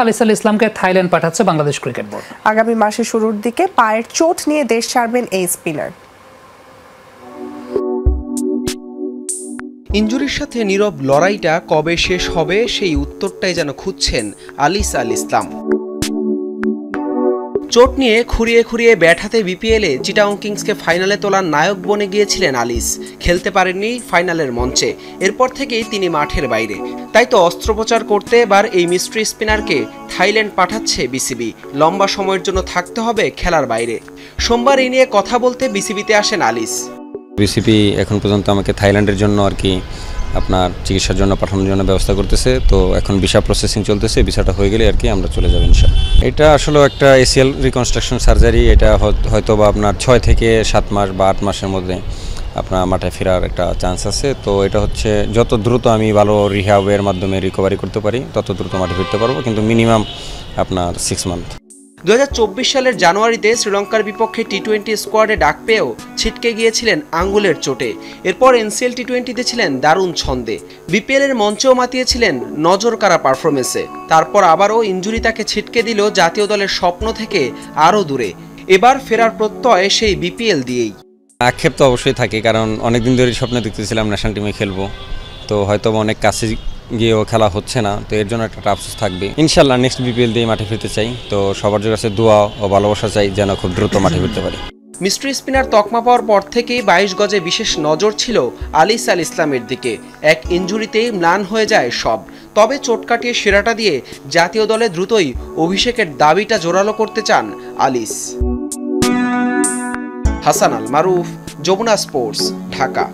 আলিস আল ইসলামকে থাইল্যান্ড পাঠাচ্ছে Bangladesh cricket board. আগামী মাসের শুরুর দিকে পায়ের চোট নিয়ে দেশ ছাড়বেন এই স্পিনার। ইনজুরির সাথে নীরব লড়াইটা কবে শেষ হবে সেই উত্তরটাই যেন খুঁজছেন আলিস আল ইসলাম। চোট নিয়ে খুঁড়িয়ে খুঁড়িয়ে ব্যাট হাতে বিপিএলে চিটাগং কিংসকে ফাইনালে তোলার নায়ক বনে গিয়েছিলেন আলিস। খেলতে পারেননি ফাইনালের মঞ্চে, এরপর থেকেই তিনি মাঠের বাইরে। তাই তো অস্ত্রোপচার করতে এবার এই মিস্ট্রি স্পিনারকে থাইল্যান্ড পাঠাচ্ছে বিসিবি। লম্বা সময়ের জন্য থাকতে হবে খেলার বাইরে। সোমবার এই নিয়ে কথা বলতে বিসিবিতে আসেন আলিস। বিসিবি এখন পর্যন্ত আমাকে থাইল্যান্ডের জন্য আর কি আপনার চিকিৎসার জন্য পাঠানোর জন্য ব্যবস্থা করতেছে। তো এখন ভিসা প্রসেসিং চলতেছে, ভিসাটা হয়ে গেলে আর কি আমরা চলে যাব ইনশাআল্লাহ। এটা আসলে একটা এসিএল রিকনস্ট্রাকশন সার্জারি। এটা হয়তো বা আপনার 6 থেকে 7 মাস বা 8 মাসের মধ্যে আপনার মাঠে ফেরার একটা চান্স আছে। তো এটা হচ্ছে যত দ্রুত আমি ভালো রিহ্যাবের মাধ্যমে রিকভারি করতে পারি তত দ্রুত মাঠে ফিরতে পারবো, কিন্তু মিনিমাম আপনার 6 মান্থ। 2024 সালের জানুয়ারিতে শ্রীলঙ্কার বিপক্ষে টি-20 স্কোয়াডে ডাক পেয়েও ছিটকে গিয়েছিলেন আঙ্গুলের চোটে। এরপর এনসিএল টি-20তে ছিলেন দারুণ ছন্দে, বিপিএলের মঞ্চেও মাতিয়েছিলেন নজর কাড়া পারফরমেন্সে। তারপর আবারও ইনজুরি তাকে ছিটকে দিল জাতীয় দলের স্বপ্ন থেকে আরও দূরে। এবার ফেরার প্রত্যয় সেই বিপিএল দিয়েই। আক্ষেপ তো অবশ্যই থাকে, কারণ অনেকদিন ধরে স্বপ্ন দেখতেছিলাম ন্যাশনাল টিমে খেলবো, তো হয়তো অনেক কাছে গিয়েও খেলা হচ্ছে না, তো এর জন্য একটা আফসোস থাকবে। ইনশাল্লাহ নেক্সট বিপিএল দিয়ে মাঠে ফিরতে চাই। তো সবার কাছে দোয়া ও ভালোবাসা চাই যেন খুব দ্রুত মাঠে ফিরতে পারি। মিস্ট্রি স্পিনার তকমা পাওয়ার পর থেকেই 22 গজে বিশেষ নজর ছিল আলিস আল ইসলামের দিকে। এক ইনজুরিতেই ম্লান হয়ে যায় সব। তবে চোট কাটিয়ে সেরাটা দিয়ে জাতীয় দলে দ্রুতই অভিষেকের দাবিটা জোরালো করতে চান আলিস। হাসান আল মারুফ, যমুনা স্পোর্টস, ঢাকা।